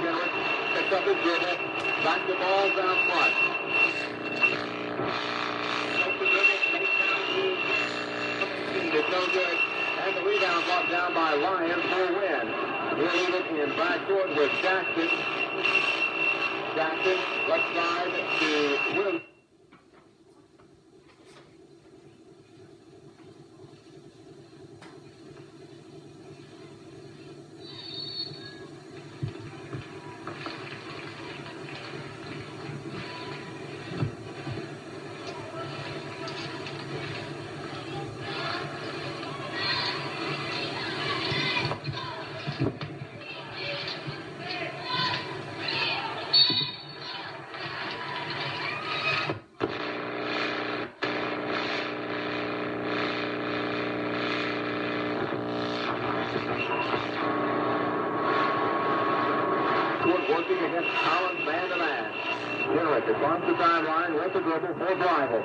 Jenner. Picks up his dribble. Back the ball down front. Takes the dribble. Takes down to 18. It's no good. And the rebound brought down by Lyons for a win. He'll leave it in backcourt with Jackson. Jackson, left side to Williams. Working against Collins man-to-man. Jenner across the timeline with the dribble for Blythevlle.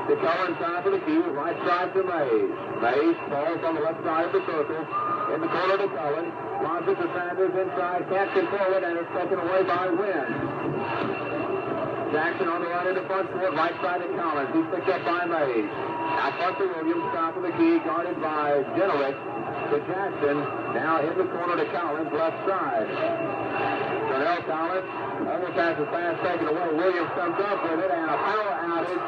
To Collins side for the key, right side to Mays. Mays falls on the left side of the circle. In the corner to Collins. Launches it to Sanders inside. Can't control it, and it's taken away by Wyne. Jackson on the run into front court, right side to Collins. He's picked up by Mays. Out front to Williams, top of the key, guarded by Jenner. To Jackson. Now in the corner to Collins, left side. Darnell Collins almost has the pass taken away. Williams comes up with it, and a power outage.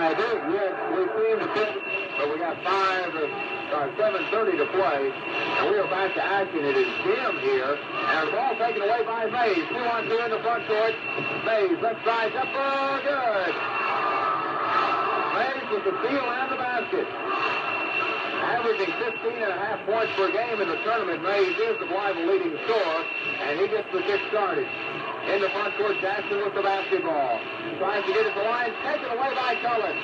I think, yes, we seem to fit, but we got 7:30 to play, and we are back to action. It is dim here, and the ball taken away by Mays. 2-on-2 in the front court. Mays, left side, up, oh, good. Mays with the steal and the basket. Averaging 15.5 points per game in the tournament, Mays is the Blythevlle leading scorer, and he gets the kick started. In the front court, Jackson with the basketball. Tries to get it to Lyons, taken away by Cullen.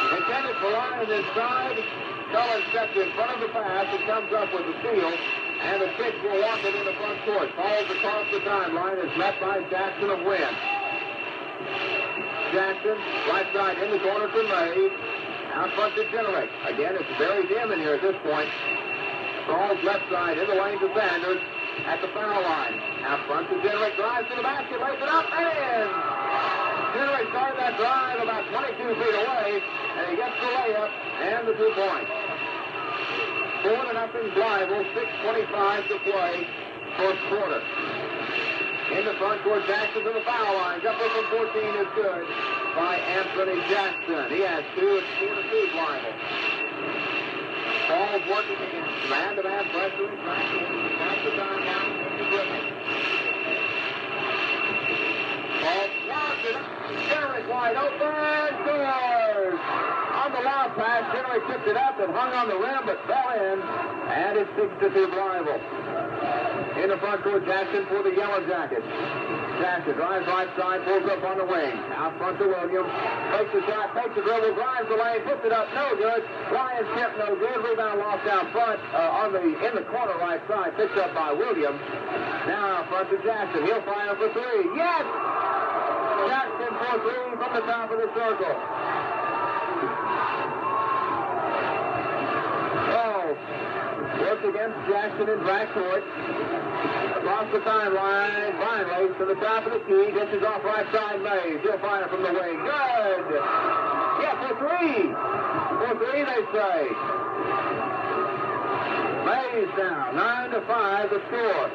Intended for Lyons inside. Cullen steps in front of the pass and comes up with the steal, and the kick will walk it in the front court. Falls across the timeline, is met by Jackson of Wyne. Jackson, right side in the corner to Mays. Out front to Jenner. Again, it's very dim in here at this point. Falls left side in the lane to Sanders at the foul line. Out front to Jenner. Drives to the basket, lays it up, and in. Jenner started that drive about 22 feet away, and he gets the layup and the 2 points. 4-0 Blytheville, 6:25 to play, first quarter. In the front court, Jackson to the foul line. Jumper from 14 is good by Anthony Jackson. He has 2. It's 4-2 Blytheville. Ball's working against man-to-man pressure. That's the time now. Ball blocked it. Jenner wide open. Scores! On the lob pass, Jenner tipped it up and hung on the rim, but fell in. And it's 6-2 Blytheville. In the front court, Jackson for the Yellow Jackets. Jackson drives right side, pulls up on the wing. Out front to Williams. Takes the shot, takes the dribble, drives the lane, puts it up, no good. Lyons tip, no good. Rebound lost down front in the corner right side. Picked up by Williams. Now out front to Jackson. He'll fire for 3. Yes! Jackson for 3 from the top of the circle. Works against Jackson in backcourt. Across the timeline, Wyne to the top of the key. Dishes off right side Mays. He'll fire from the wing. Good! Yeah, for 3. For 3, they say. Mays now, 9-5 the score.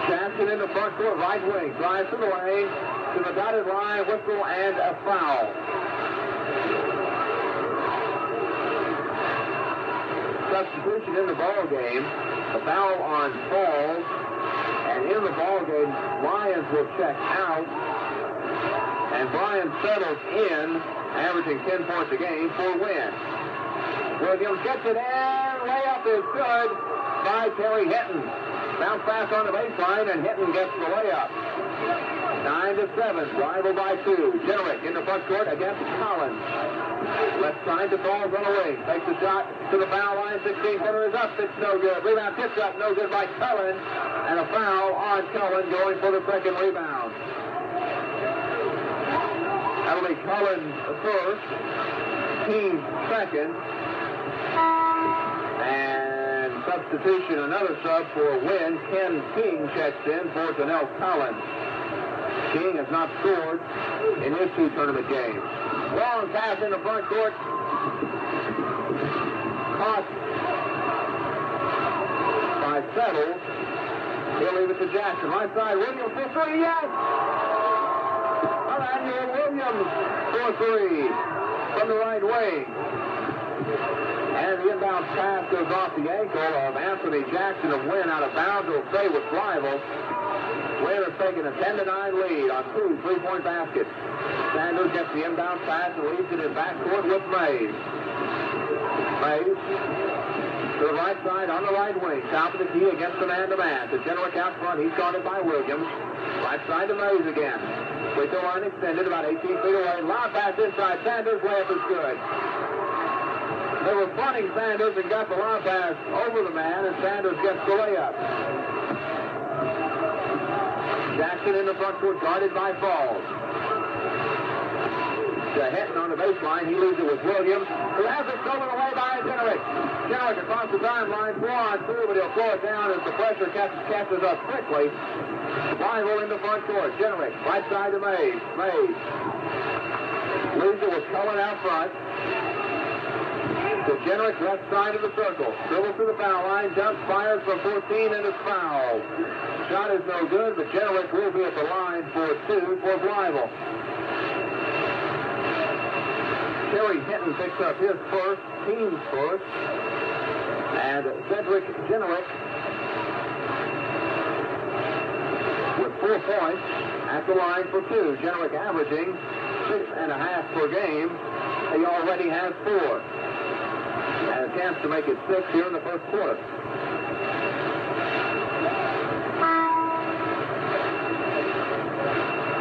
Jackson in the front court, right wing. Drives to the lane, to the dotted line, whistle, and a foul. Substitution in the ball game. A foul on Falls, and in the ball game, Lyons will check out, and Bryan settles in, averaging 10 points a game for Wyne. Williams gets it in. Layup is good by Terry Hinton. Bounce pass on the baseline, and Hinton gets the layup. 9-7, Blytheville by 2. Jenner in the front court against Collins. Left side to Falls on the wing. Takes the shot to the foul line. 16-footer is up. It's no good. Rebound tipped up. No good by Cullen. And a foul on Cullen going for the second rebound. That'll be Cullen first. Team second. And substitution, another sub for Wyne. Ken King checks in for Janelle Collins. King has not scored in his 2 tournament games. Long pass in the front court. Caught by Settles. He'll leave it to Jackson. Right side, Williams for 3, yes! Emmanuel Williams for 3 from the right wing. And the inbound pass goes off the ankle of Anthony Jackson of Wyne out of bounds. Will stay with Blythevlle. Wyne has taken a 10-9 lead on 2 3-point baskets. Sanders gets the inbound pass and leaves it in backcourt with Mays. Mays to the right side on the right wing. Top of the key against the man-to-man. To Jenrick out front. He's guarded by Williams. Right side to Mays again. Free throw line extended about 18 feet away. Lob pass inside. Sanders' layup is good. They were fronting Sanders and got the lob pass over the man, and Sanders gets the layup. Jackson in the front court, guarded by Falls. Hetton on the baseline. He leaves it with Williams, who has it stolen away by Jenrick. Jenrick across the timeline, 4-on-2, but he'll throw it down as the pressure catches up quickly. Blythevlle in the front court. Jenrick, right side to Mays. Mays leaves it with Cullen out front. To Jenrick, left side of the circle. Dribbles to the foul line, jumps, fires from 14, and it's fouled. Shot is no good, but Jenrick will be at the line for 2 for Blythevlle. Terry Hinton picks up his first, team's first. And Cedric Jenrick with 4 points at the line for 2. Jenrick averaging 6.5 per game. He already has 4. And a chance to make it 6 here in the first quarter.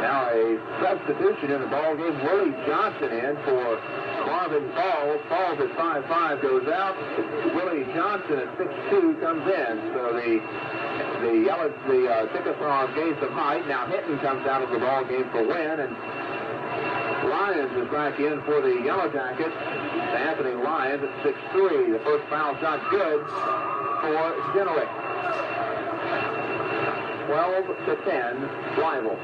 Now a substitution in the ballgame. Willie Johnson in for Marvin Falls. Falls at 5'5" goes out. Willie Johnson at 6'2" comes in. So the Chickasaws gain some height. Now Hinton comes out of the ballgame for Wyne, and Lyons is back in for the Yellow Jackets. Anthony Lyons at 6'3". The first foul shot good for Jenrick. 12-10, Blytheville.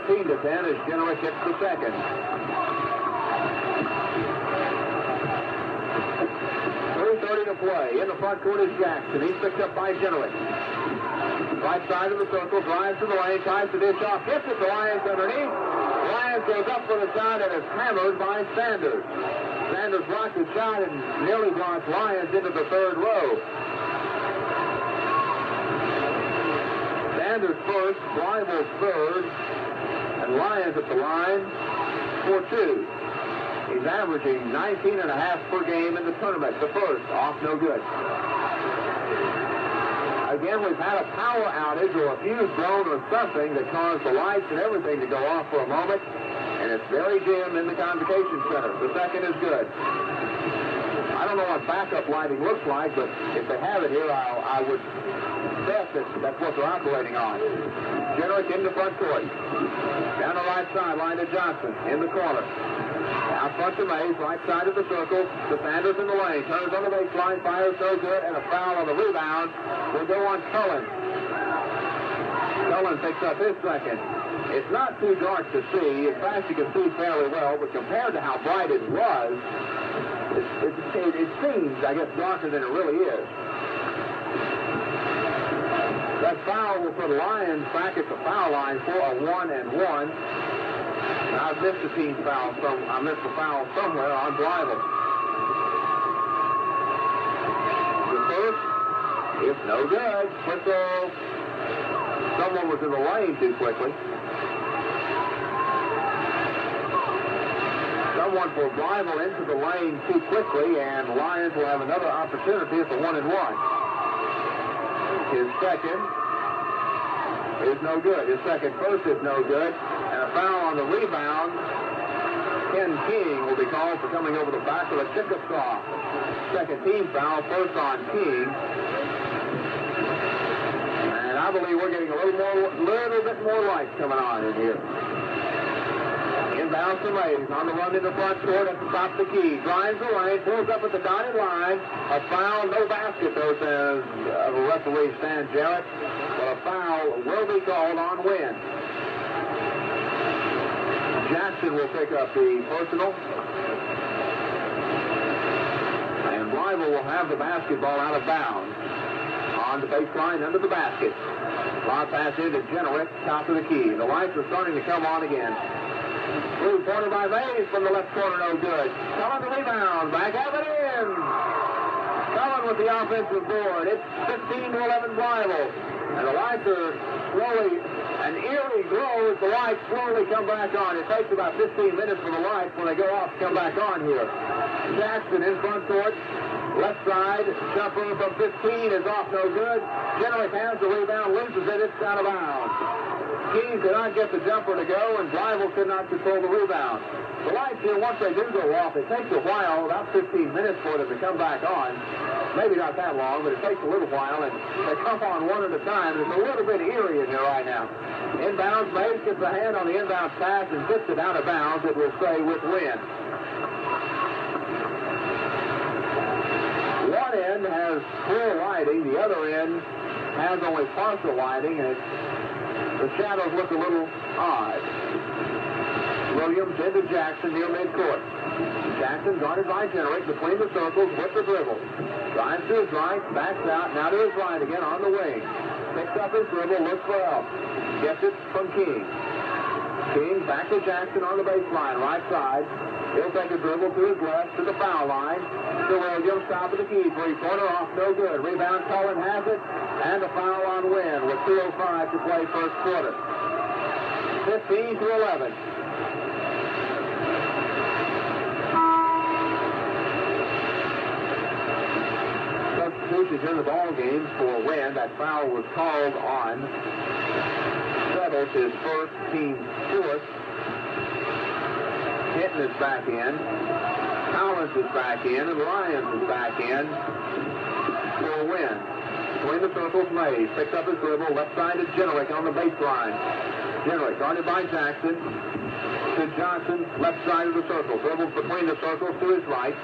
13-10 as Jenrick hits the second. 3:30 to play. In the front court is Jackson. He's picked up by Jenrick. Right side of the circle, drives to the lane, tries to dish off, hits it to Lyons underneath. Lyons goes up for the shot and is hammered by Sanders. Sanders blocked the shot and nearly blocks Lyons into the third row. Sanders first, Blytheville third, and Lyons at the line for 2. He's averaging 19.5 per game in the tournament. The first, off no good. Again, we've had a power outage or a fuse blown or something that caused the lights and everything to go off for a moment, and it's very dim in the Convocation Center. The second is good. I don't know what backup lighting looks like, but if they have it here, I would bet that's what they're operating on. Jenrick in the front court. Down the right sideline to Johnson in the corner. Out front to Mays, right side of the circle. To Sanders in the lane. Turns on the baseline, fires so good, and a foul on the rebound will go on Cullen. Cullen picks up his second. It's not too dark to see. In fact, you can see fairly well, but compared to how bright it was, it seems, I guess, darker than it really is. That foul will put Lyons back at the foul line for a 1-and-1. I missed the team foul. I missed the foul somewhere on Blytheville. The first is no good. Whistle. Someone was in the lane too quickly. Someone for Blytheville into the lane too quickly, and Lyons will have another opportunity at the 1-and-1. His second is no good. His second first is no good. And a foul on the rebound. Ken King will be called for coming over the back of the Chickasaw. Second team foul, first on King. And I believe we're getting a little bit more light coming on in here. In Inbounds to Mays. On the run in the front court at the top of the key. Drives the lane. Pulls up at the dotted line. A foul. No basket, though, says referee Stan Jarrett. But a foul will be called on Wyne. Jackson will pick up the personal. And Blythevlle will have the basketball out of bounds. On the baseline under the basket. Lob pass into Generick, top of the key. The lights are starting to come on again. Three-pointer by Mays from the left corner, no good. Cullen the rebound, back up and in. Cullen with the offensive board. It's 15-11 Blythevlle. And the lights are slowly, an eerie glow as the lights slowly come back on. It takes about 15 minutes for the lights when they go off to come back on here. Jackson in front court. Left side, jumper from 15 is off, no good. Generick has the rebound, loses it, it's out of bounds. Keys did not get the jumper to go, and Blythevlle could not control the rebound. The lights here, once they do go off, it takes a while, about 15 minutes for them to come back on. Maybe not that long, but it takes a little while, and they come on one at a time. It's a little bit eerie in here right now. Inbounds, Mays gets a hand on the inbounds pass and gets it out of bounds. It will stay with Wyne. One end has full lighting, the other end has only partial lighting, and the shadows look a little odd. Williams into Jackson near midcourt. Jackson guarded by Generick between the circles with the dribble. Drives to his right, backs out, now to his right again on the wing. Picks up his dribble, looks for help. Gets it from King. King back to Jackson on the baseline, right side. He'll take a dribble to his left to the foul line. To Williams, top of the key. Three-pointer off, no good. Rebound, Cullen has it. And a foul on Wyne with 2:05 to play first quarter. 15-11. Substitutions in the ball game for Wyne. That foul was called on Settles, his first, team fourth. Hinton is back in. Collins is back in. And Lyons is back in for Wyne. Between the circles, Mays picks up his dribble. Left side to Generick on the baseline. Generick guarded by Jackson. To Johnson, left side of the circle. Dribbles between the circles to his right.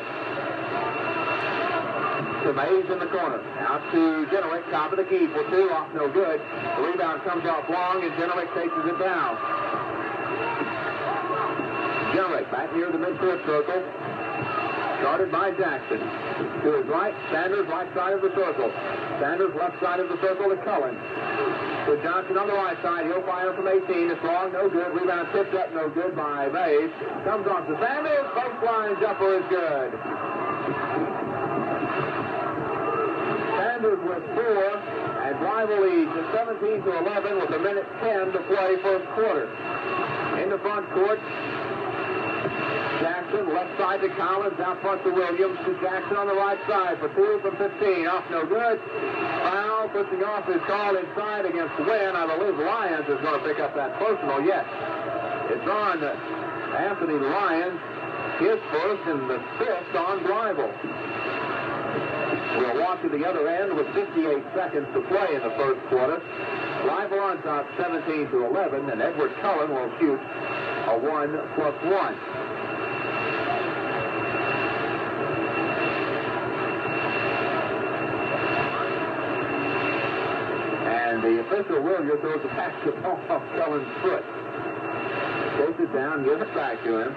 To Mays in the corner. Out to Generick, top of the key for two. Off, no good. The rebound comes off long, and Generick chases it down. Generick back near the midcourt circle. Guarded by Jackson. To his right, Sanders, right side of the circle. Sanders, left side of the circle to Cullen. To Johnson on the right side. He'll fire from 18. It's long, no good. Rebound tipped up, no good by Mays. Comes off to Sanders. Baseline jumper is good. Sanders with 4. And Blytheville leads 17-11 with 1:10 to play first quarter. In the front court, Jackson, left side to Collins, out front to Williams, to Jackson on the right side for 2 from 15. Off, no good. Foul, pushing off is called inside against Wyne. I believe Lyons is going to pick up that personal. Yes, it's on Anthony Lyons, his first and the 5th on Blytheville. We'll walk to the other end with 58 seconds to play in the first quarter. Blytheville on top 17-11, and Edward Cullen will shoot a 1+1. And the official Williams throws the basketball off Cullen's foot. Takes it down, gives it back to him.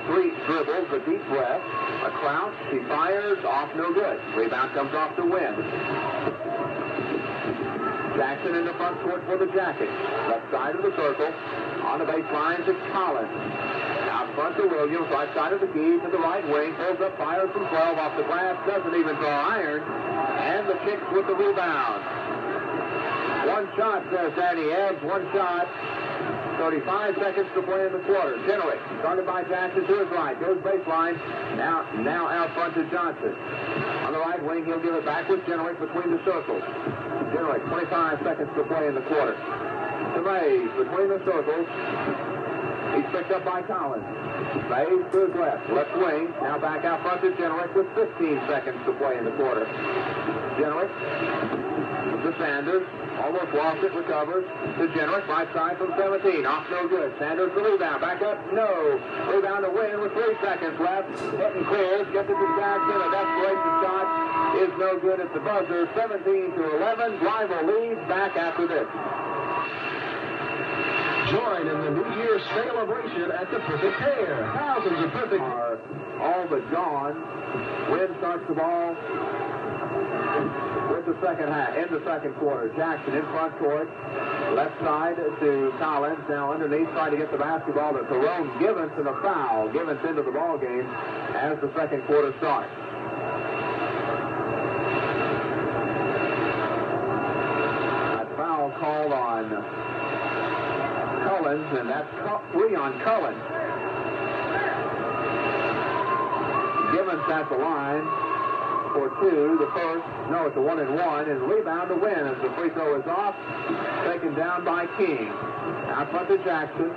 Three dribbles, a deep breath, a crouch, he fires, off, no good. Rebound comes off to Wyne. Jackson in the front court for the Jackets. Left side of the circle, on the baseline to Collins. Out front to Williams, right side of the key to the right wing, pulls up, fires from 12 off the glass, doesn't even draw iron, and the Chicks with the rebound. One shot, says Danny Ebbs, one shot. 35 seconds to play in the quarter. Generick, started by Jackson to his right. Goes baseline. Now out front to Johnson. On the right wing, he'll give it back with Generick between the circles. Generick, 25 seconds to play in the quarter. To Mays, between the circles. He's picked up by Collins. Mays to his left. Left wing. Now back out front to Generick with 15 seconds to play in the quarter. Generick to Sanders. Almost lost it, recovers to Jenrick, right side from 17. Off no good. Sanders the rebound. Back up, no. Rebound to Wyne with 3 seconds left. Hit and clears. Gets it to Jackson. A desperation shot is no good at the buzzer. 17-11. Blythevlle leads back after this. Join in the New Year's celebration at the Perfect Pair. Thousands of perfect are all but gone. Wyne starts the ball with the second half, in the second quarter. Jackson in front court, left side to Collins. Now underneath, trying to get the basketball to Tyrone Givens, and a foul. Givens into the ball game as the second quarter starts. That foul called on Collins, and that's 3 on Collins. Givens at the line for 2. The first, no, it's a 1-and-1, and rebound to Wyne as the free throw is off. Taken down by King. Out front to Jackson.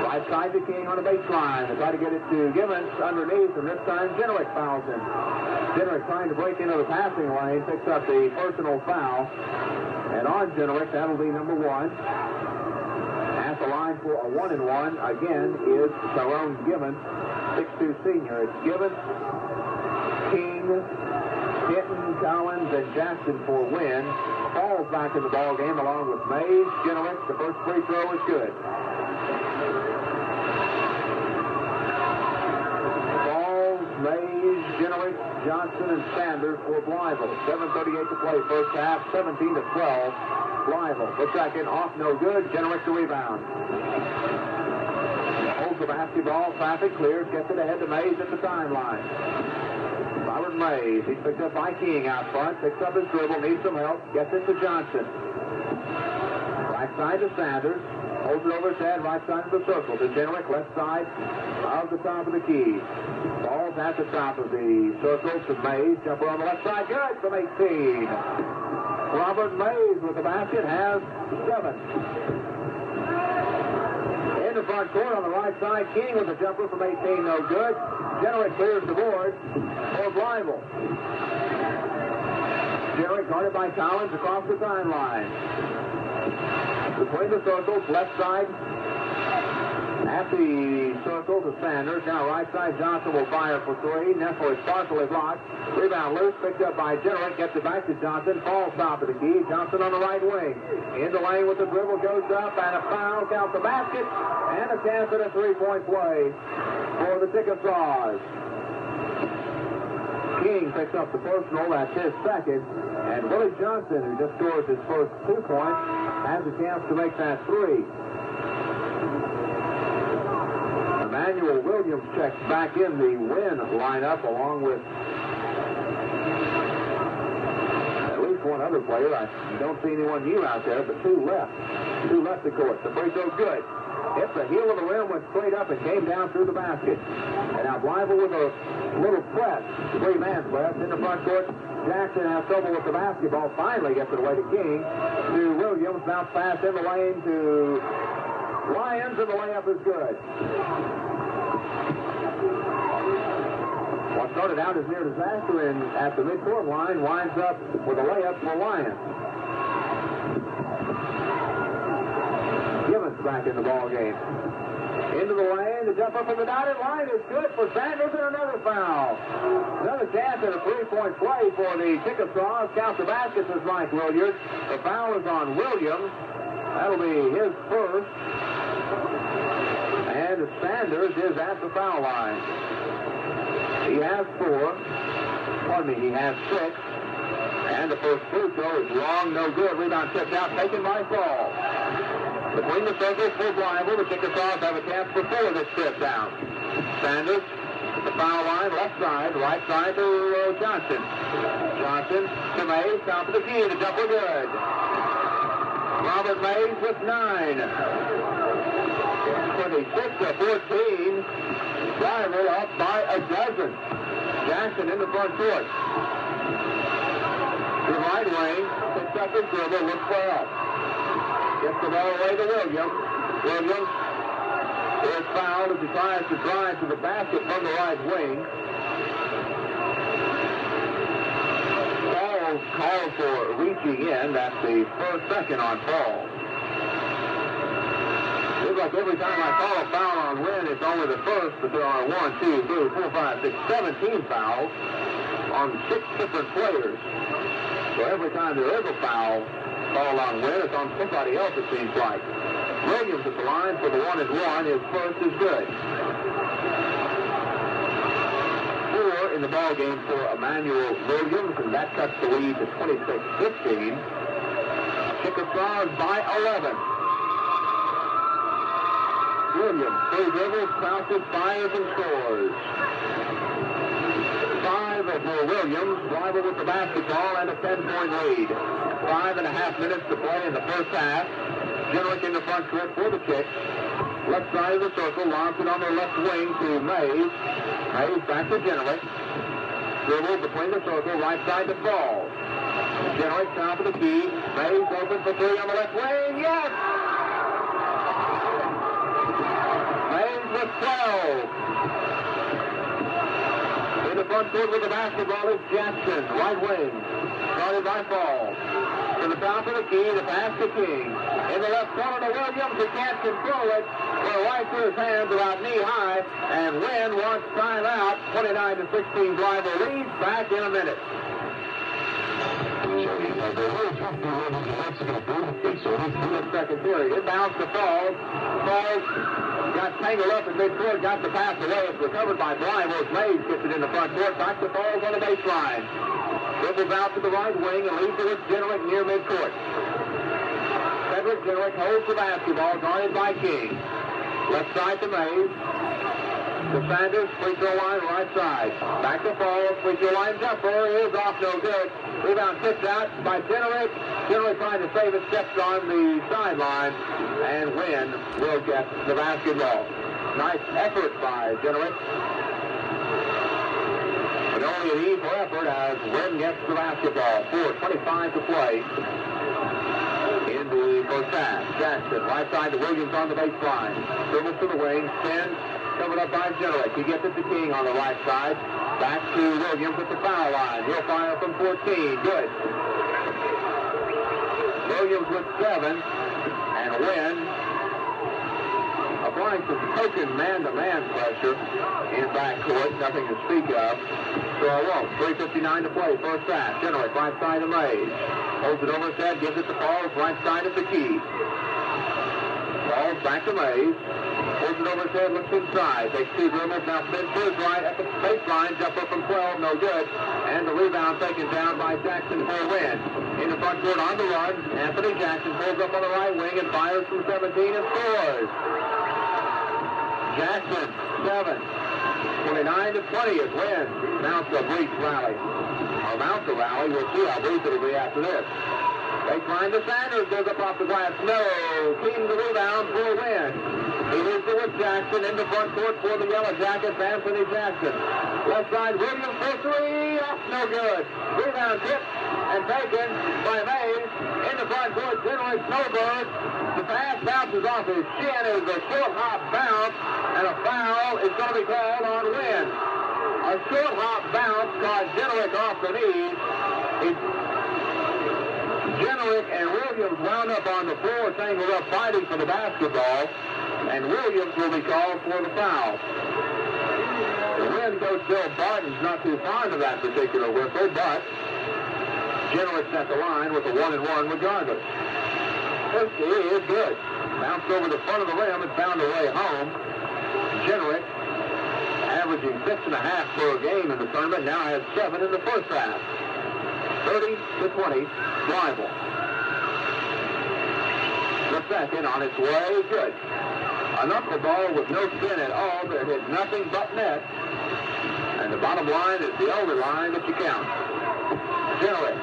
Right side to King on the baseline. They try to get it to Givens underneath, and this time Jenrick fouls him. Jenrick trying to break into the passing lane, picks up the personal foul. And on Jenrick, that'll be number 1. At the line for a 1-and-1, again, is Tyrone Givens, 6'2 senior. It's Givens, King, Hinton, Collins, and Jackson for Wyne. Falls back in the ball game along with Mays. Jenrick, the first free throw is good. Falls, Mays, Jenrick, Johnson, and Sanders for Blythevlle. 7:38 to play first half, 17-12. Blythevlle, the second, off no good. Jenrick the rebound. Holds the basketball, traffic clears, gets it ahead to Mays at the timeline. Robert Mays, he's picked up by King out front, picks up his dribble, needs some help, gets it to Johnson. Right side to Sanders, holds it over his head, right side of the circle to Jenrick, left side of the top of the key. Ball's at the top of the circle to Mays, jumper on the left side, good from 18. Robert Mays with the basket has 7. In the front court on the right side, King with a jumper from 18, no good. Jenrick clears the board for Blythevlle. Jenrick guarded by Collins across the timeline. Between the circles, left side at the circle to Sanders. Now right side, Johnson will fire for 3. Neffel is partially blocked. Rebound loose, picked up by Jenrick, gets it back to Johnson. Falls top of the key. Johnson on the right wing. In the lane with the dribble, goes up, and a foul, counts the basket, and a chance at a 3-point play for the Chickasaws. King picks up the personal, that's his second, and Willie Johnson, who just scores his first 2 points, has a chance to make that 3. Emmanuel Williams checks back in the Wyne lineup along with at least one other player. I don't see anyone new out there, but 2 left. 2 left the court. The free throw's good. Hit the heel of the rim, went straight up and came down through the basket. And now Blythevlle with a little press, 3-man press in the front court. Jackson has trouble with the basketball, finally gets it away to King, to Williams, bounce pass in the lane to Lyons, and the layup is good. What started out as near disaster at the midcourt line winds up with a layup for Lyons. Givens back in the ball game. Into the lane, the jump up from the dotted line is good for Sanders, and another foul. Another chance at a 3-point play for the Chickasaws. Count the baskets as Mike Williams. The foul is on Williams. That'll be his first. And Sanders is at the foul line. He has 4. He has 6. And the first free throw is long, no good. Rebound tipped out, taken by Saul. Between the circles for Blythevlle, the Chickasaws have a chance for 4 this trip down. Sanders at the foul line, left side, right side to Johnson. Johnson to Mays, top of the key, the jumper good. Robert Mays with 9. 26-14. Blythevlle up by a dozen. Jackson in the front court. To the right wing, picks up his dribble, looks for help. Gets the ball away to Williams. Williams is fouled as he tries to drive to the basket from the right wing. Falls foul called for reaching in. That's the second on Paul. Seems like every time I call a foul on Wyne, it's only the first, but there are 17 fouls on 6 different players. So every time there is a foul called on Wyne, it's on somebody else, it seems like. Williams at the line for the 1-1. His first is good. 4 in the ball game for Emmanuel Williams, and that cuts the lead to 26-15. Chickasaws by 11. Williams, 3 dribbles, crouches, fires, and scores. 5 for Williams, rival with the basketball, and a 10-point lead. 5.5 minutes to play in the first half. Generick in the front court for the Chicks. Left side of the circle, lobs it on the left wing to Mays. Mays back to Generick. Dribble between the circle, right side to Ball. Generick top of the key. Mays open for 3 on the left wing. Yes! Mays with 12. In the front court with the basketball is Jackson, right wing. Started by Ball. To the top of the key, the pass to King. In the left corner to Williams, who can't control it. Well, right through his hands about knee-high. And Wyne wants timeout. 29-16 Blytheville leads. Back in a minute. Second period. It bounced to Falls. Falls got tangled up in midcourt, got the pass away. It's recovered by Blytheville. Mays gets it in the front court. Back to Falls on the baseline. Dribbles out to the right wing and leaves it with Generick near midcourt. Cedric Generick holds the basketball, guarded by King. Left side to Mays. To Sanders, free throw line, right side. Back to Falls, free throw line jumper is off, no good. Rebound tipped out by Generick. Generick trying to save it, steps on the sideline, and Wyne will get the basketball. Nice effort by Generick. But only an E for effort as Wyne gets the basketball. 4:25 to play in the first half. Jackson, right side to Williams on the baseline. Dribbles to the wing, spins, covered up by Generick. He gets it to King on the right side. Back to Williams at the foul line. He'll fire from 14. Good. Williams with 7. And Wyne applying some token man-to-man pressure in backcourt. Nothing to speak of. So I won't. 3:59 to play. First half. Generick, right side of Mays. Holds it over his head. Gives it to Falls. Right side of the key. Falls back to Mays. Holds it over his head. Looks inside. Takes 2 dribbles. Now spins to his right at the baseline. Jumper from 12. No good. And the rebound taken down by Jackson for Wyne. In the front court on the run. Anthony Jackson pulls up on the right wing and fires from 17 and scores. Jackson, 7. 29-20 as Wyne mounts a brief rally. Or mounts a rally. We'll see how brief it'll be after this. Baseline to Sanders. Goes up off the glass. No. King the rebound for Wyne. He leaves it with Jackson in the front court for the Yellow Jackets. Anthony Jackson. Left side, Williams for 3. Off, no good. Rebound tipped and taken by Mays. In the front court, Generick Snowbird. The pass bounces off his shin. It was a short hop bounce, and a foul is going to be called on Wyne. A short hop bounce caught Generick off the knees. Generick and Williams wound up on the floor, tangled up fighting for the basketball, and Williams will be called for the foul. The Wyne coach Bill Barton's not too fond of that particular whistle, but Generick's at the line with a 1-1 regardless. This is good. Bounced over the front of the rim and found a way home. Generick, averaging 6.5 per game in the tournament, now has 7 in the first half. 30-20, Blytheville. The second on its way, good. A knuckleball with no spin at all that hit nothing but net. And the bottom line is the only line that you count. Generick.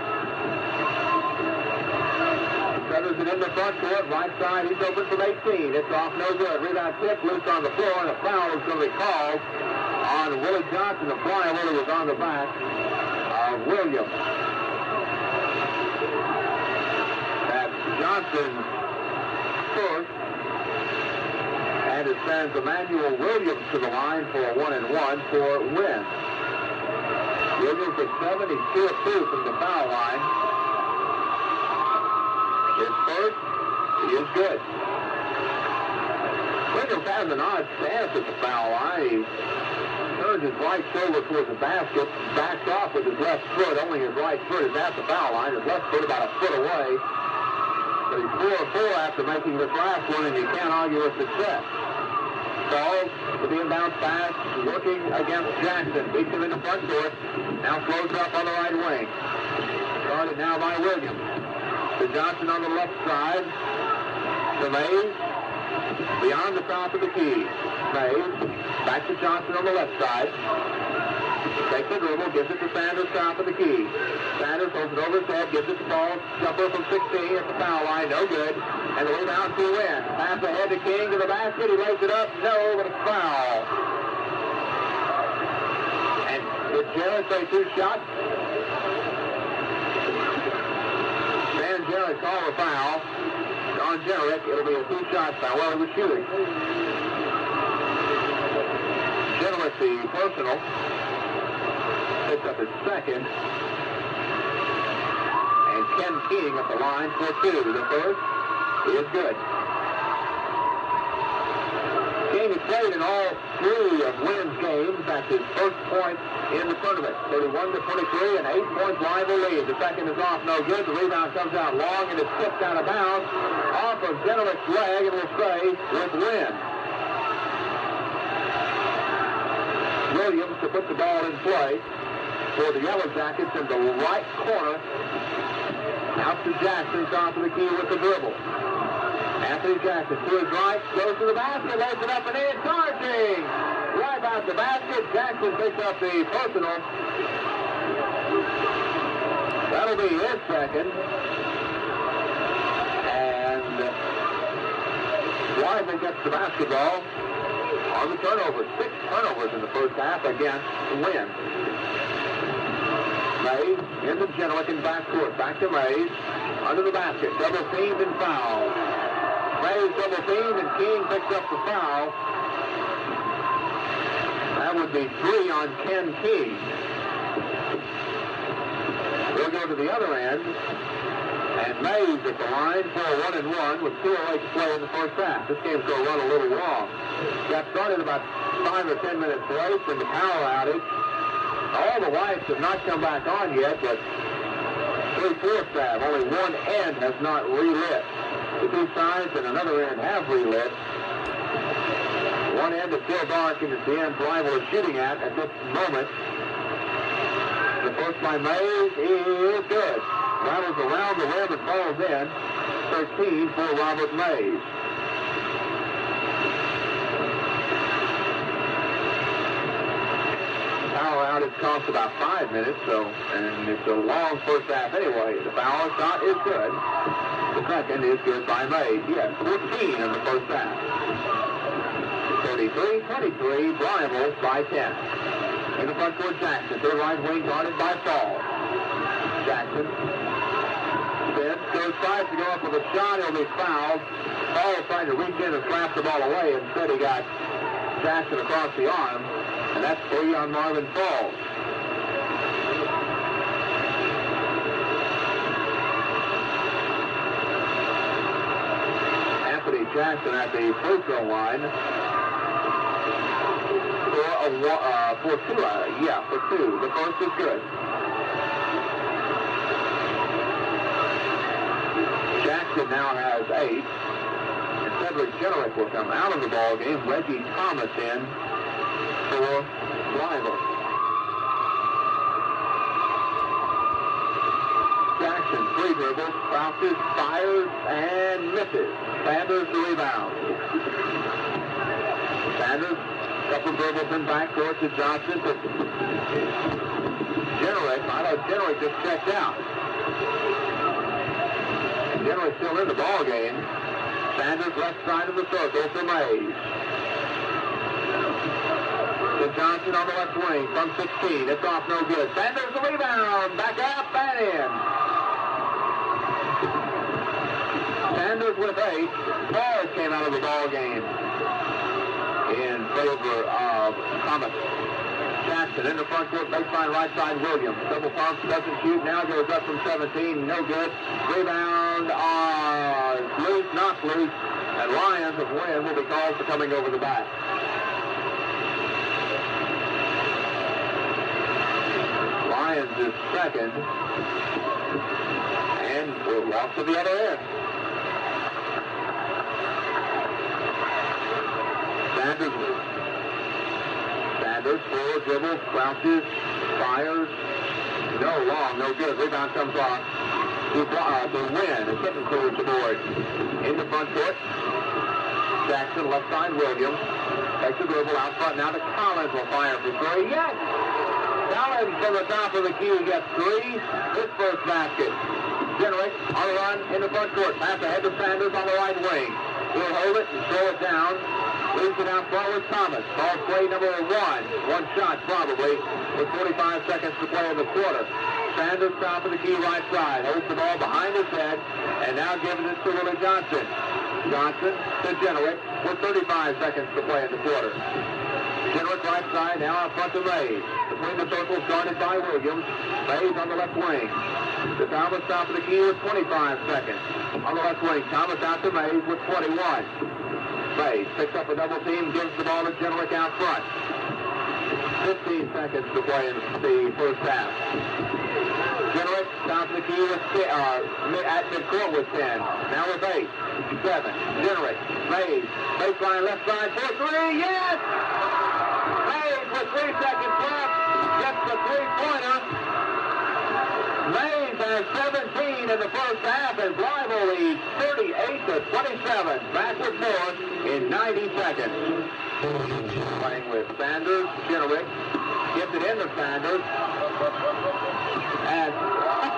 Feathers it in the front court, right side, he's open from 18. It's off, no good. Rebound tip, loose on the floor, and a foul is going to be called on Willie Johnson of Blytheville, who was on the back of Williams. That's Johnson's first, and it sends Emmanuel Williams to the line for a 1-1 for Wyne. Williams Williams with 7. He's 2 of 2 from the foul line. His first is good. Williams has an odd stance at the foul line. He turns his right shoulder towards the basket, backs off with his left foot. Only his right foot is at the foul line. His left foot about a foot away. But he's 4 of 4 after making this last one, and you can't argue with success. Falls to the inbound pass, working against Jackson. Beats him in the front court. Now floats up on the right wing. Guarded now by Williams. To Johnson on the left side. To Mays. Beyond the top of the key. Mays. Back to Johnson on the left side. Takes the dribble, gives it to Sanders, top of the key. Sanders holds it over his head, gives it to Paul. Jumper from 16 at the foul line, no good. And the rebound to Wyne. Pass ahead to King to the basket. He lays it up, no, but a foul. And did Jarrett say 2 shots? Dan Jarrett called a foul. On Jarrett, it'll be a 2-shot foul. Well, he was shooting. Jarrett, the personal. Picks up his second. And Ken King at the line for 2. The first is good. King has played in all 3 of Wyne's games. That's his first point in the tournament. 31-23, an 8-point Blytheville lead. The second is off, no good. The rebound comes out long and it's tipped out of bounds off of Jennewick's leg and will stay with Wyne. Williams to put the ball in play for the Yellow Jackets in the right corner. Out to Jackson, top of the key with the dribble. Anthony Jackson to his right, goes to the basket, lays it up and in, charging! Right out the basket, Jackson picks up the personal. That'll be his second. And Wyne gets the basketball on the turnover. 6 turnovers in the first half against Wyne. Mays into Jennewick in backcourt. Back to Mays. Under the basket. Double teamed and fouled. Mays double teamed and King picks up the foul. That would be 3 on Ken King. We'll go to the other end. And Mays at the line for a 1-and-1 with 2:08 to play in the first half. This game's going to run a little long. Got started about 5 or 10 minutes late from the power outage. All the lights have not come back on yet, but 3/4 have. Only one end has not relit. The 2 sides and another end have relit. One end is still dark, and it's the end Blytheville is shooting at this moment. The first by Mays is good. Rattles around the rim and falls in. 13 for Robert Mays. Power outage costs about 5 minutes, and it's a long first half anyway. The foul shot is good. The second is good by Mays. He has 14 in the first half. 33-23, Blytheville by 10. In the front court, Jackson. To the right wing, guarded by Fall. Jackson. Spins, goes tries to go up with a shot. He'll be fouled. Fall is trying to reach in and slap the ball away. Instead, he got Jackson across the arm. And that's 3 on Marvin Falls. Anthony Jackson at the free throw line for 2. The first is good. Jackson now has 8. And Cedric Jennewick will come out of the ball game. Reggie Thomas in for Blytheville. Jackson, 3 dribbles, bounces, fires, and misses. Sanders the rebound. Sanders, couple dribbles in backcourt to Johnson. Jennewick, I know Jennewick just checked out. Jennewick still in the ball game. Sanders left side of the circle to Mays. To Johnson on the left wing from 16. It's off, no good. Sanders the rebound. Back up and in. Sanders with 8. Falls came out of the ball game in favor of Thomas. Jackson Jackson in the front court, baseline right side, Williams. Double pumps, doesn't shoot, now goes up from 17, no good. Rebound loose, not loose, and Lions of Wyne will be called for coming over the back. Lions is second, and we'll walk to the other end. Sanders forward dribbles, crouches, fires. No, long, no good. Rebound comes off to Wyne. It's hitting towards the board. In the front court, Jackson, left side, Williams. Takes the dribble out front. Now to Collins will fire for three. Yes! Collins from the top of the key gets three. His first basket. Generick on the run in the front court. Pass ahead to Sanders on the right wing. He'll hold it and throw it down. Leaves it out front with Thomas. Ball play number one. One shot probably with 45 seconds to play in the quarter. Sanders top of the key right side. Holds the ball behind his head and now giving it to Willie Johnson. Johnson to Generick with 35 seconds to play in the quarter. Generick right side now out front to Mays. Between the circles guarded by Williams. Mays on the left wing. To Thomas top of the key with 25 seconds. On the left wing, Thomas out to Mays with 21. Mays picks up a double team, gives the ball to Generick out front. 15 seconds to play in the first half. Generick top of the key with at midcourt with 10. Now with 8, 7. Generick, Mays, baseline left side for three. Yes! Mays with 3 seconds left gets the three-pointer. Mays has 17 in the first half, and Blythevlle leads 38-27. Back with more in 90 seconds. Playing with Sanders, Generick, gets it into Sanders, and oh,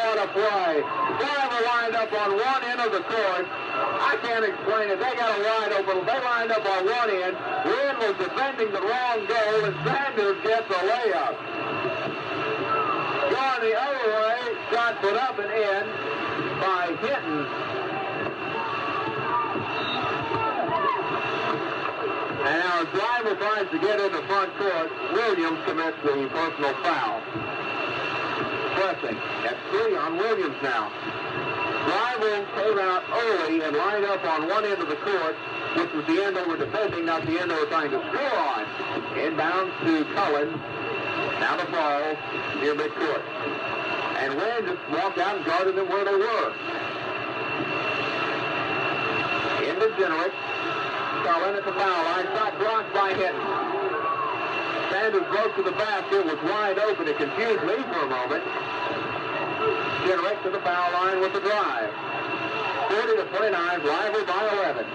what a play! Blythevlle lined up on one end of the court. I can't explain it. They got a wide open. They lined up on one end. Wyne was defending the wrong goal, and Sanders gets a layup. Going the other way, shot put up and in by Hinton. And now as Blythevlle tries to get in the front court, Williams commits the personal foul. Pressing. That's 3 on Williams now. Blythevlle came out early and lined up on one end of the court, which was the end they were defending, not the end they were trying to score on. Inbounds to Cullen. Now the ball near midcourt. And Wyne just walked out and guarded them where they were. Into Generick. Cullen at the foul line. Shot blocked by Hinton. Sanders broke to the basket. Was wide open. It confused me for a moment. Generick to the foul line with the drive. 40-29. Blythevlle by 11.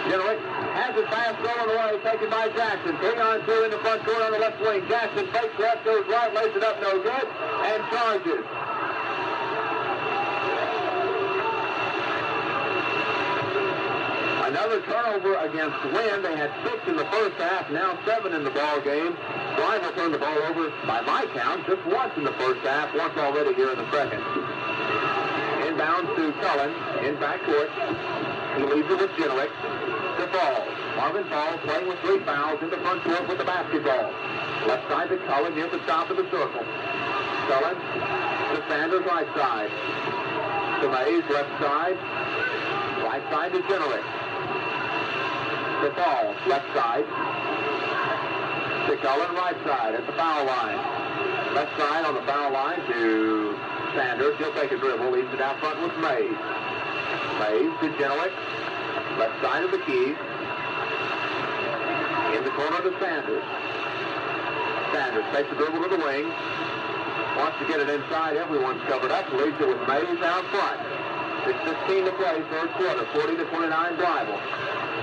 Generick has his pass going away, taken by Jackson. 3-on-2 in the front court on the left wing. Jackson fakes left, goes right, lays it up, no good, and charges. Another turnover against Wyne. They had 6 in the first half, now 7 in the ball game. Blythevlle turned the ball over, by my count, just once in the first half, once already here in the second. Inbounds to Cullen, in backcourt. He leaves it with Generick. To Falls. Marvin Falls playing with 3 fouls in the front court with the basketball. Left side to Cullen near the top of the circle. Cullen to Sanders right side. To Mays left side. Right side to Generick. To Falls left side. To Cullen right side at the foul line. Left side on the foul line to Sanders. He'll take a dribble. Leaves it out front with Mays. Mays to Generick. Left side of the key. In the corner to Sanders. Sanders takes the dribble to the wing. Wants to get it inside. Everyone's covered up. Leaves it with Mays out front. 6:15 to play, third quarter. 40-29 Blythevlle.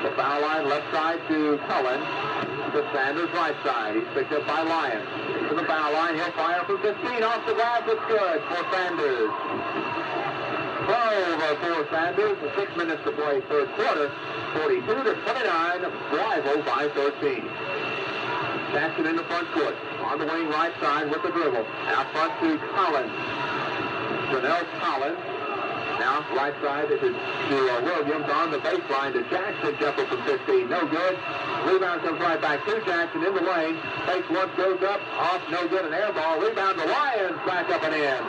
The foul line left side to Cullen. To Sanders right side. He's picked up by Lyons. To the foul line. He'll fire from 15. Off the glass. It's good for Sanders. 12 for Sanders, 6 minutes to play third quarter, 42-29, Blythevlle by 13. Jackson in the front court, on the wing right side with the dribble. Out front to Collins. Janelle Collins Now, right side to Williams on the baseline to Jackson. Jumper from 15. No good. Rebound comes right back to Jackson in the lane. Takes once, goes up. Off, no good. An air ball. Rebound to Lyons. Back up and in.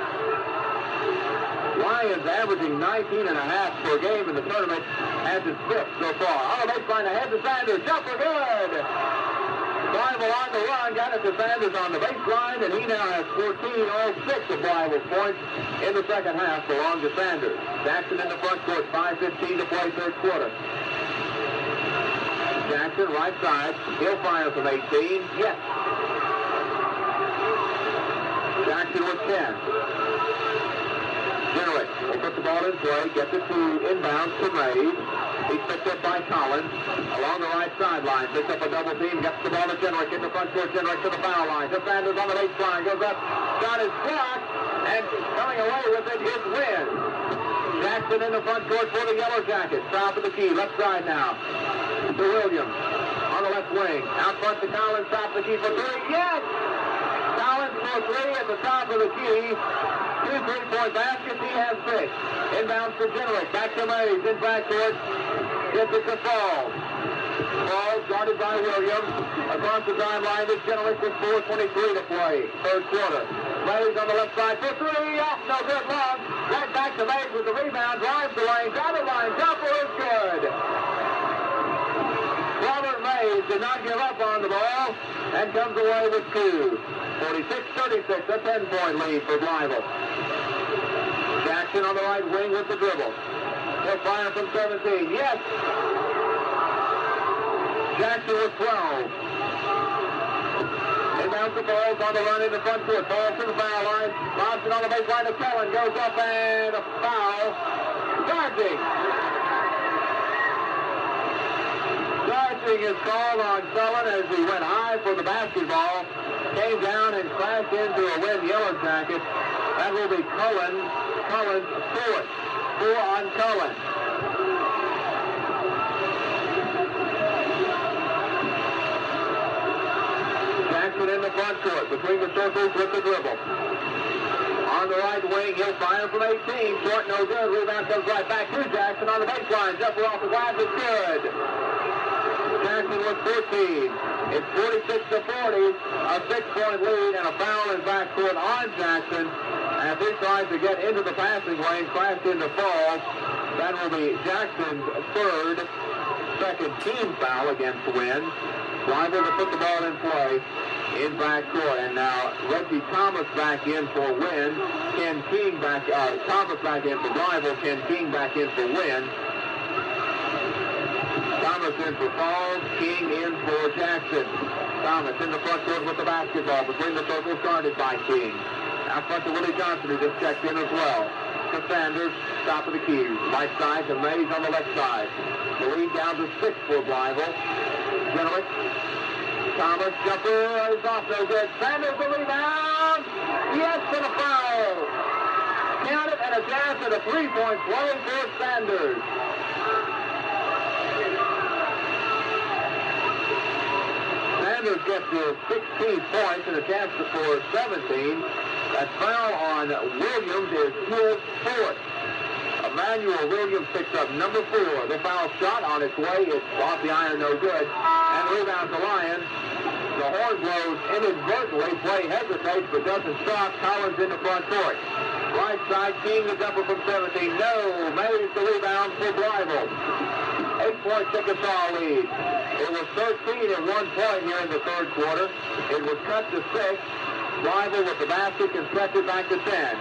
Lyons averaging 19 and a half per game in the tournament. Has his fifth so far. On the baseline ahead to Sanders. Jumper good. Blythevlle on the run, got it to Sanders on the baseline, and he now has 14, all 6 of Blytheville's points in the second half belong to Sanders. Jackson in the front court, 5:15 to play third quarter. Jackson, right side, he'll fire from 18, yes. Jackson with 10. Jenrick will put the ball in play, gets it to inbounds to Mays. He's picked up by Collins along the right sideline. Picks up a double team, gets the ball to Jenrick in the front court. Jenrick to the foul line. To Sanders on the baseline. Goes up. Shot is blocked. And coming away with it is Wyne. Jackson in the front court for the Yellow Jackets. Top of the key. Left side now. To Williams on the left wing. Out front to Collins. Top of the key for 3. Yes! Collins for 3 at the top of the key. 2 3-point baskets. He has 6. Inbounds to Jenrick. Back to Mays. In backcourt. Gets it to Falls. Falls guarded by Williams. Across the timeline is Jenrick with 4:23 to play. Third quarter. Mays on the left side for 3. Off. No good. Long. Right back to Mays with the rebound. Drives the lane. Down the line. Jumper is good. Robert Mays did not give up on the ball and comes away with 2. 46-36, a 10-point lead for Blytheville. Jackson on the right wing with the dribble. He'll fire from 17. Yes! Jackson with 12. Inbounds the Falls on the run in the front court. Falls to the foul line. Lobs it on the baseline to Kellen. Goes up and a foul. Charging. Charging is called on Cullen as he went high for the basketball. Came down and crashed into a Wyne Yellow Jacket. That will be Cullen's fourth. 4 on Cullen. Jackson in the front court between the circles with the dribble. On the right wing, he'll fire from 18. Short, no good. Rebound comes right back to Jackson on the baseline. Jumper off the glass is good. Jackson with 14. It's 46-40, a 6-point lead, and a foul in backcourt on Jackson. As he tries to get into the passing lane, crashed into Falls. That will be Jackson's second team foul against Wyne. Blytheville to put the ball in play in backcourt. And now Reggie Thomas back in for Wyne. Ken King Thomas back in for Blytheville. Ken King back in for Wyne. Thomas in for Falls, King in for Jackson. Thomas in the front court with the basketball between the circles, guarded by King. Out front to Willie Johnson, who just checked in as well. To Sanders, top of the key. Right side to Mays on the left side. The lead down to 6 for Blytheville. Jenrick. Thomas, jumper is off, no good. Sanders the rebound. Yes, and a foul. Count it, and a chance at a 3-point play for Sanders. Sanders gets to 16 points and a chance for 17. That foul on Williams is his 4th. Emmanuel Williams picks up number 4. The foul shot on its way. It's off the iron, no good. And rebound to Lyons. The horn blows inadvertently. Play hesitates but doesn't stop. Collins in the front court. Right side, King the jumper from 17. No. Mays the rebound for Blytheville. 8-point Chickasaw lead. It was 13 at one point here in the third quarter. It was cut to 6. Blytheville with the basket can stretch it back to 10.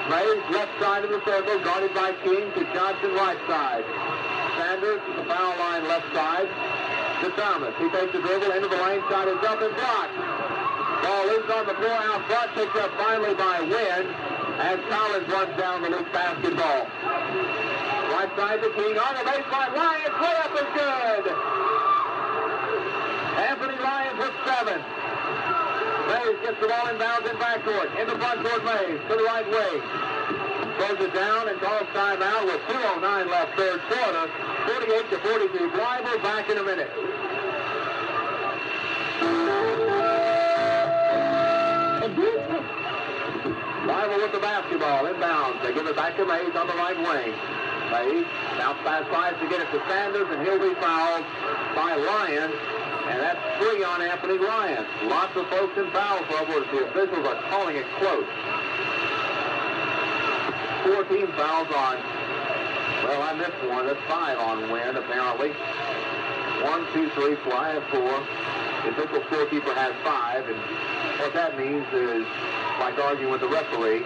Mays left side of the circle, guarded by King to Johnson right side. Sanders, the foul line left side to Thomas. He takes the dribble into the lane, shot is up and blocked. Ball is on the floor out front, picked up finally by Wyne as Collins runs down the loose basketball. Right side to King on the baseline. Lyons, layup is good. Anthony Lyons with 7. Mays gets the ball inbounds in backcourt. In the front court, Mays to the right wing. Throws it down and calls timeout with 2:09 left third quarter. 48-42. Blytheville back in a minute. Blytheville with the basketball, inbounds. They give it back to Mays on the right wing. Mays now tries to get it to Sanders, and he'll be fouled by Lyons. And that's 3 on Anthony Lyons. Lots of folks in foul trouble as the officials are calling it close. 4 team fouls on, well, I missed one. That's 5 on Wyne, apparently. 1, 2, 3, 4. The official scorekeeper has 5, and what that means is like arguing with the referee.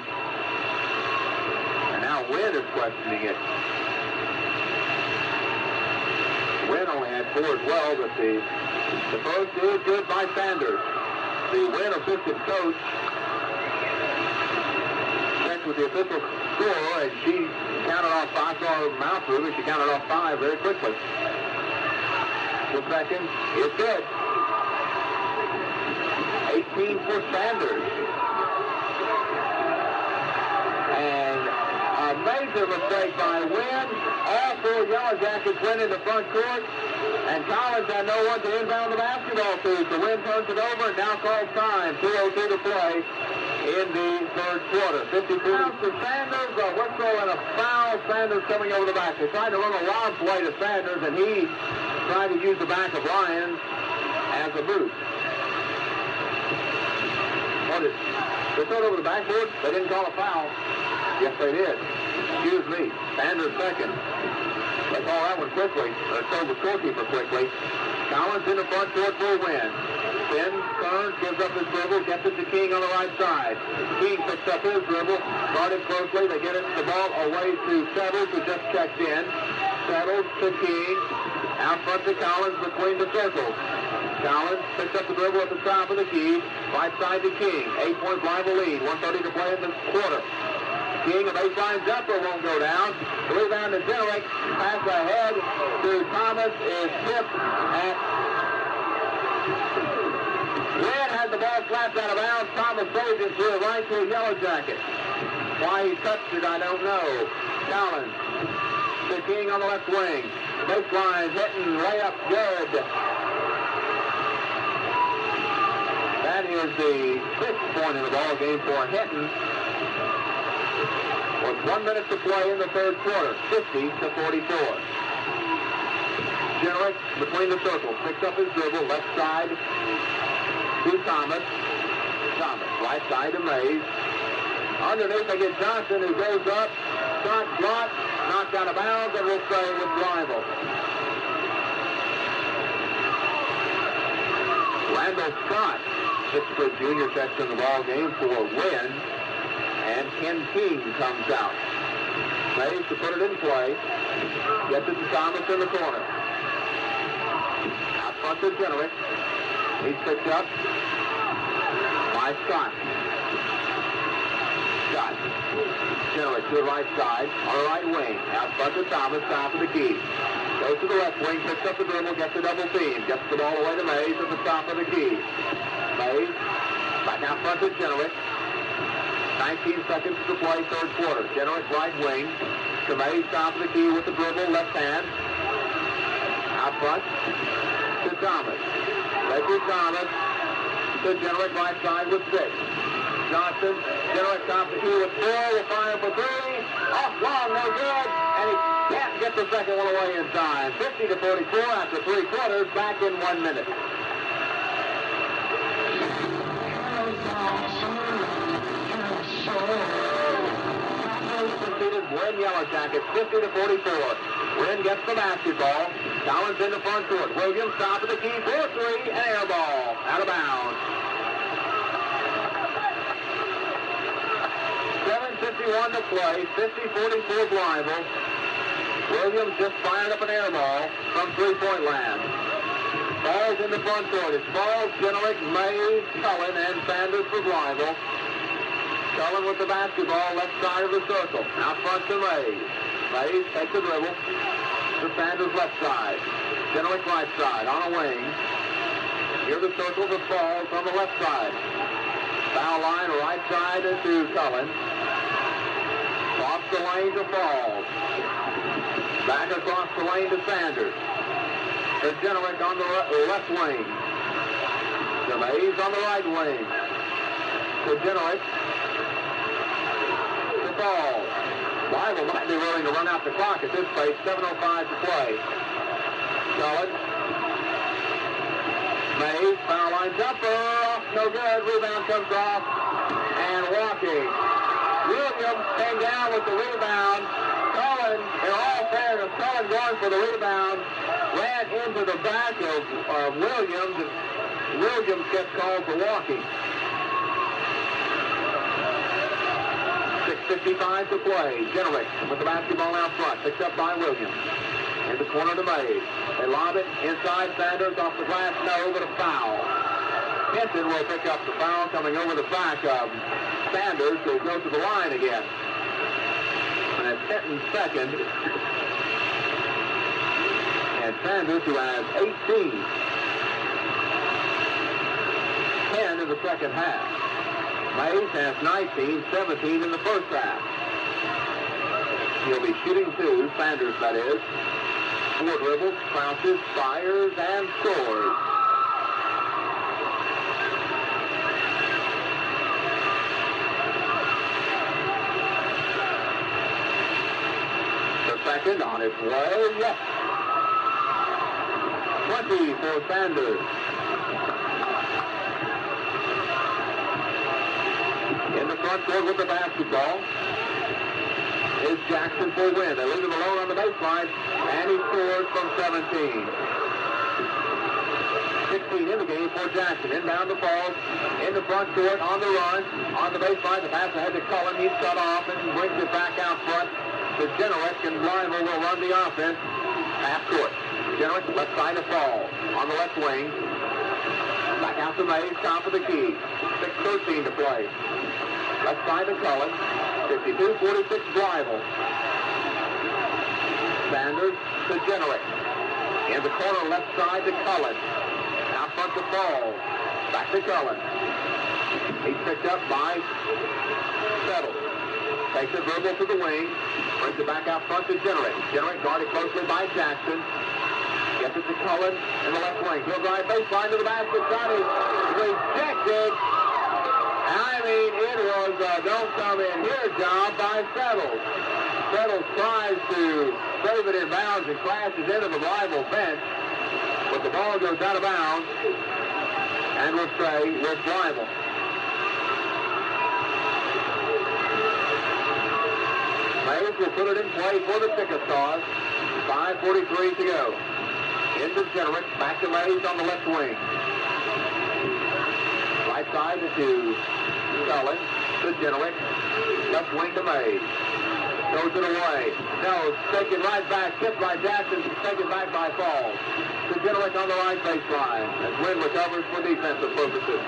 And now Wyne is questioning it. Wyne only had 4 as well, but the first is good by Sanders. The Wyne assistant coach checked with the official score, and she counted off 5. I saw her mouth move, and she counted off 5 very quickly. The second is good. 18 for Sanders. And a major mistake by Wyne. All 4 Yellow Jackets went into front court, and Collins had no one to inbound the basketball to. So Wyne turns it over and now calls time. 2:02 to play in the third quarter. 52 to Sanders, a whistle and a foul. Sanders coming over the back. They tried to run a lob play to Sanders, and he tried to use the back of Lyons as a boot. What is they threw it over the backboard? They didn't call a foul. Yes, they did. Excuse me. Sanders second. They call that one quickly. Or told the scorekeeper quickly. Collins in the front court for a win. Then turns, gives up his dribble, gets it to King on the right side. King picks up his dribble, guarded closely. They get the ball away to Settles, who just checked in. Settles to King. Out front to Collins between the circles. Collins picks up the dribble at the top of the key. Right side to King. 8-point Blythevlle lead. 1:30 to play in the quarter. King, a baseline jumper won't go down. Rebound to Generick. Pass ahead to Thomas is tipped at. Wyne had the ball slapped out of bounds. Thomas saved it to the right to a Yellow Jacket. Why he touched it, I don't know. Collins to King on the left wing. Baseline, hitting, layup, good. That is the 6th point in the ball game for Hinton. With 1 minute to play in the third quarter, 50-44. Generick between the circles, picks up his dribble, left side to Thomas. Thomas, right side to Mays. Underneath they get Johnson, who goes up, shot blocked, knocked out of bounds, and will stay with Blythevlle. Randall Scott, 6-foot junior, checks in the ball game for Wyne, and Ken King comes out. Mays to put it in play, gets it to Thomas in the corner. Out front to Generick. He's picked up by Scott. Scott. Generick to the right side, on the right wing. Out front to Thomas, top of the key. Goes to the left wing, picks up the dribble, gets the double team. Gets the ball away to Mays at the top of the key. Mays, back out front to Generick. 19 seconds to play, third quarter. Generick right wing. To Mays, top of the key with the dribble, left hand. Out front to Thomas. Leslie Thomas to Generick right side with 6. Johnson, Generick top of the key with 4. Will fire for 3. Off long, no good. And he can't get the second one away in time. 50-44 after 3 quarters. Back in 1 minute. Wyne Yellow Jackets, 50-44. Wyne gets the basketball. Collins in the front court. Williams top of the key for 3. An air ball. Out of bounds. 7:51 to play. 50-44 Blythevlle. Williams just fired up an air ball from three-point land. Balls in the front court. It's Balls, Generick, Mays, Cullen, and Sanders for Blytheville. Cullen with the basketball, left side of the circle. Out front to Mays. Mays takes the dribble to Sanders' left side. Generick right side on a wing. Here the circle to Falls on the left side. Foul line right side to Cullen. Across the lane to Falls. Back across the lane to Sanders. To Generick on the left wing. To Mays on the right wing. To Generick. Falls. Blythevlle might be willing to run out the clock at this pace. 7:05 to play. Solid. Mays, foul line jumper, off, no good. Rebound comes off, and walking. Williams came down with the rebound. Cullen, in all fairness, Cullen going for the rebound, ran into the back of Williams, and Williams gets called for walking. 6:55 to play. Generick with the basketball out front, picked up by Williams. In the corner to Mays. They lob it inside. Sanders off the glass. No, but a foul. Hinton will pick up the foul coming over the back of Sanders, who goes to the line again. And it's Hinton's second. And Sanders, who has 18. 10 in the second half. Mays has 19, 17 in the first half. He'll be shooting two, Sanders that is. 4 dribbles, crouches, fires, and scores. The second on its way, yes. 20 for Sanders. In the front court with the basketball is Jackson for Wyne. They leave him alone on the baseline, and he scores from 17. 16 in the game for Jackson. Inbound the Falls, in the front court, on the run, on the baseline. The pass ahead to Cullen. He's cut off and brings it back out front to Generick, and Blythevlle will run the offense. Half court. Generick, left side of Falls, on the left wing. Back out to Mays, top of the key. 6:13 to play. Left side to Cullen. 52-46 Blythevlle. Sanders to Generick. In the corner left side to Cullen. Out front to Falls. Back to Cullen. He's picked up by Settle. Takes a dribble to the wing. Brings it back out front to Generick. Generick guarded closely by Jackson. Gets it to Cullen in the left wing. He'll drive baseline to the basket. Shot is rejected. I mean, it was a don't come in here job by Settles. Settles tries to save it in bounds and crashes into the Blythevlle bench, but the ball goes out of bounds and will stay with Blytheville. Mays will put it in play for the Chickasaws. 5:43 to go. Into Generick, back to Mays on the left wing. Right side to Cullen, to Generick, left wing to Mays. Throws it away. No, taken right back, tipped by Jackson, taken back by Falls. To Generick on the right baseline, as Wyne recovers for defensive purposes.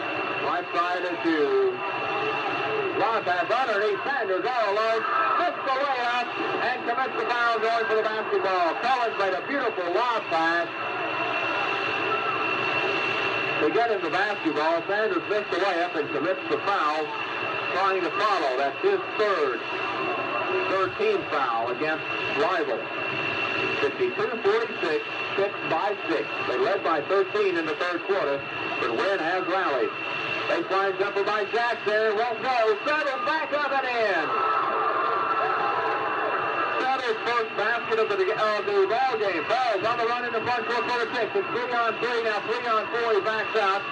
Right side to Long pass underneath, Sanders all alone, missed the layup, and commits the foul going for the basketball. Collins made a beautiful lob pass to get him the basketball. Sanders missed the layup and commits the foul, trying to follow. That's his third team foul against Blytheville. 52-46, 6-6. They led by 13 in the third quarter, but Wyne has rallied. Baseline jumper by Jackson, won't go. Settles back up and in. Settles first basket of the ball game. Falls on the run in the front court for the six. It's 3-on-3 now, 3-on-4. He backs out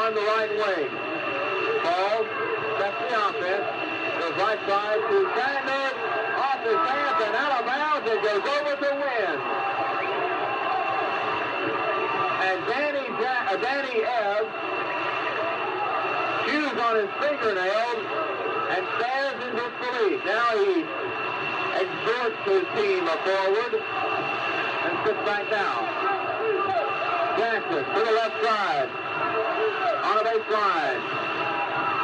on the right wing. Falls, sets the offense. Goes right side to Sanders. Off his hands and out of bounds. It goes over to Wyne. And Danny Ebb chews on his fingernails and stands in disbelief. Now he exhorts his team forward and sits back down. Jackson to the left side. On the baseline.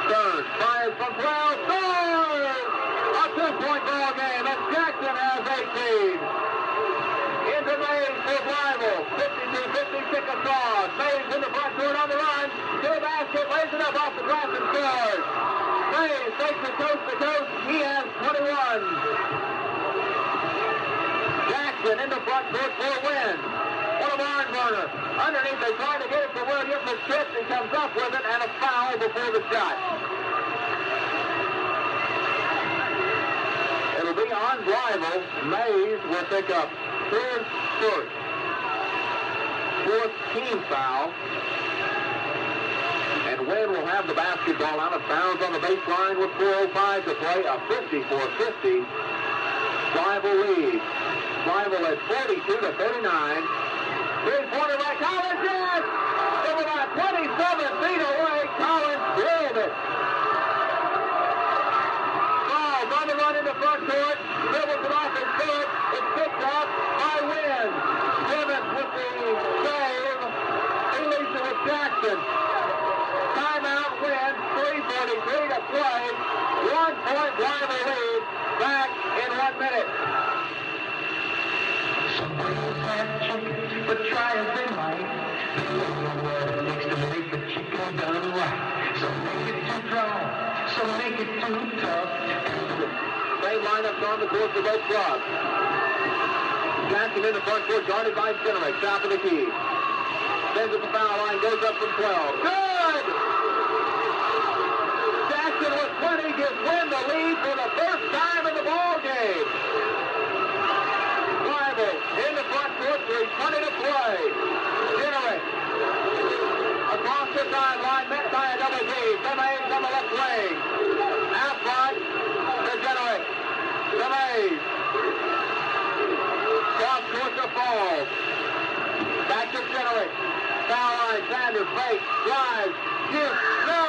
Stern fires from 12. Scores! A 2-point ball game, and Jackson has 18. Into Mays for Blytheville. 52-50 Chickasaws. Mays in the front court on the run. To the basket, lays it up off the glass and scores. Mays takes it coast to coast. He has 21. Jackson in the front court for Wyne. What a barn burner. Underneath, they try to get it to Williams. It trips and comes up with it, and a foul before the shot. Mays will pick up his first, 4th team foul. And Wyne will have the basketball out of bounds on the baseline with 4:05 to play. A 54-50 Blytheville lead. Blytheville at 42-39. Three-pointer by Collins, yes! From about 27 feet away, Collins drilled it. Ball on the run in the front court. Dribbles it off his foot. It's picked up by Wyne. Simmons with the save. He leaves it with Jackson. Timeout Wyne. 3:43 to play. 1 point Blytheville lead. Back in 1 minute. Some places have chicken, but try as they might, they don't know what it takes to make the chicken done right. Some make it too dry, some make it too tough. Same lineups on the court for both clubs. Jackson in the front court, guarded by Jenerick, top of the key. Sends at the foul line, goes up from 12. Good! Jackson with 20 gives Wyne the lead for the first time in the ball game. In the front court, 3:20 to play. Jenerick across the sideline, met by a double team. Mays on the left wing. Out front to Jenerick. Mays. Cross court to Falls. Back to Jenerick. Foul line, Sanders, fake, drives, shoots, no!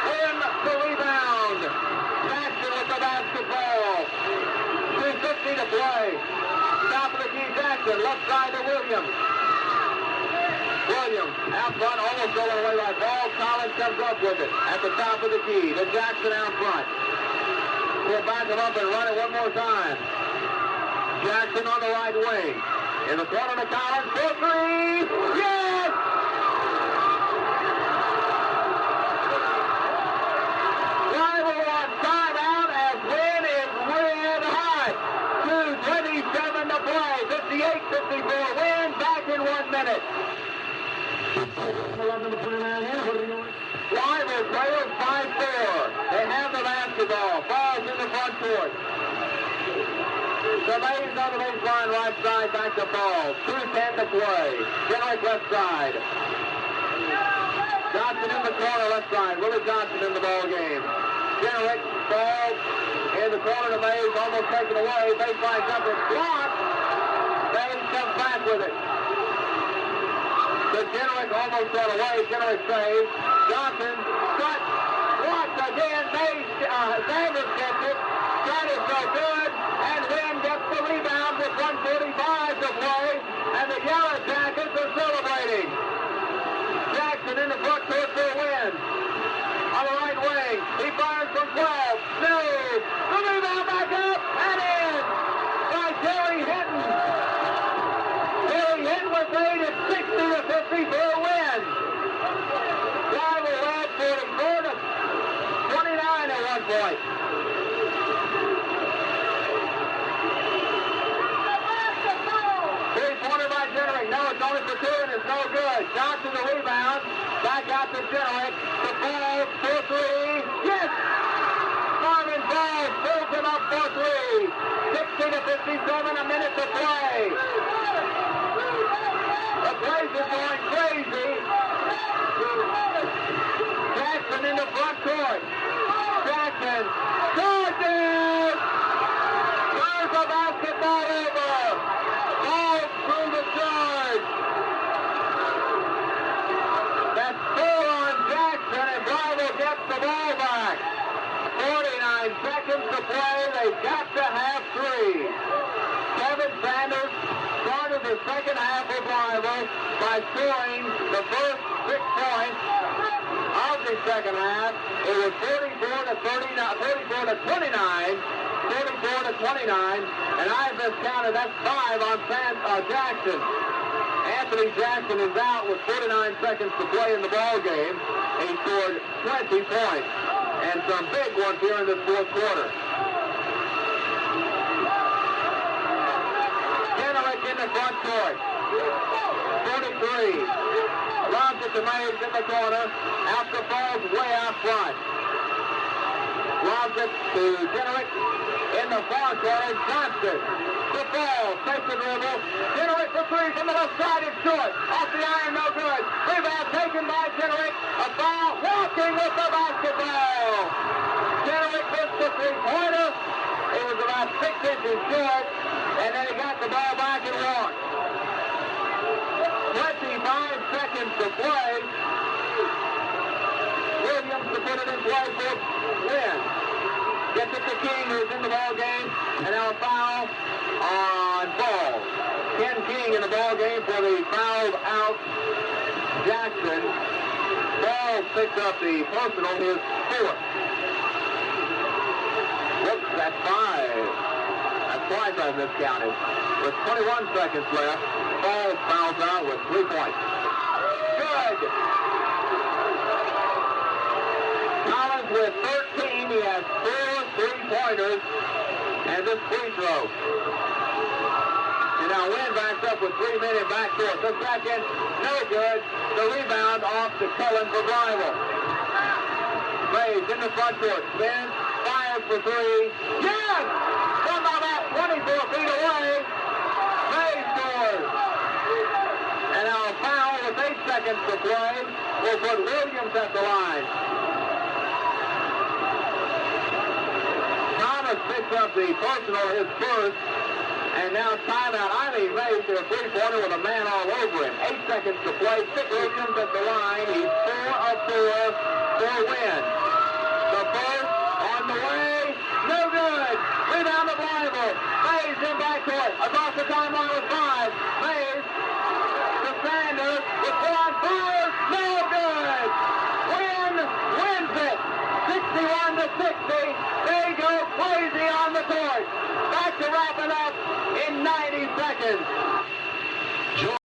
Wyne the rebound. Jackson with the basketball. 2:50 to play. Top of the key, Jackson, left side to Williams. Williams, out front, almost going away by ball. Collins comes up with it at the top of the key. To Jackson out front. We'll back him up and run it one more time. Jackson on the right wing. In the corner to Collins, for 3. Yes! Blytheville on timeout as Wyne is red hot. 2:27 to play. 58-54. Wyne back in 1 minute. Blytheville trails 5-4. They have the basketball. Falls in the front court. Mays on the baseline, right side, back to Falls. 2:10 to play. Jenerick left side. Johnson in the corner, left side. Willie Johnson in the ball game. Jenerick, Falls, in the corner to Mays, almost taken away. Baseline jumper, blocked. Mays comes back with it. The Jenerick almost got away. Jenerick saves. Johnson, shot, blocked again. Mays, Sanders gets it. That is no good. And Wyne gets the rebound with 1:45 to play. And the Yellow Jackets are celebrating. Jackson in the front court for Wyne. On the right wing, he fires from 12. No! The rebound back up and in by Terry Hinton. Terry Hinton was made at 60-50 for Wyne. Blytheville led 44-29 at one point. Three-pointer by Jenerick. No, it's only for 2 and it's no good. Johnson the rebound. Back out to Jenerick. The Falls for 3. Yes! Marvin Falls pulls him up for 3. 60-57, a minute to play. The place is going crazy. Jackson in the front court. Jackson charges! Turns the basketball over. Falls through the charge. That's 4 on Jackson, and Blytheville gets the ball back. 49 seconds to play. They've got to have 3. Kevin Sanders started the second half of Blytheville by scoring the first 6 points of the second half. It was 44-29, 44-29, and I've miscounted. That's 5 on Jackson. Anthony Jackson is out with 49 seconds to play in the ball game. He scored 20 points and some big ones here in this fourth quarter. Jenerick in the front court. 43. Lobs it to Mays in the corner. Out the Falls way out front. Lobs Inbounds it to Generick in the far corner. Johnston. The ball. Takes the dribble. Generick for three from the left side. It's short. Off the iron. No good. Rebound taken by Generick. A foul. Walking with the basketball. Generick missed the three-pointer. It was about 6 inches short. And then he got the ball back and walked. 25 seconds to play. Williams to put it in play for Wyne. Gets it to King, who's in the ball game, and now a foul on Ball. Ken King in the ball game for the fouled out Jackson. Ball picks up the personal, his fourth. Whoops, that's 5. That's twice I've miscounted. With 21 seconds left, Ball fouls out with 3 points. Good. Collins with 13. He has 4 3-pointers and this free throw. And now Wyne backs up with 3 men in backcourt. The second, no good. The rebound off to Cullen for Blythevlle. Mays in the front court. Spins, fires for 3. Yes! From about 24 feet away. Mays scores. And now a foul with 8 seconds to play will put Williams at the line. Thomas picks up the personal, his first, and now timeout. Eileen Mays to a three-pointer with a man all over him. 8 seconds to play. Williams at the line. He's 4 of 4 for Wyne. The first on the way. No good. Rebound to Blythevlle. Mays in backcourt. Across the timeline with 5. Mays to Sanders with 1. Fires. No good. Wyne wins it. 61-60. They go crazy on the court. Back to wrap it up in 90 seconds.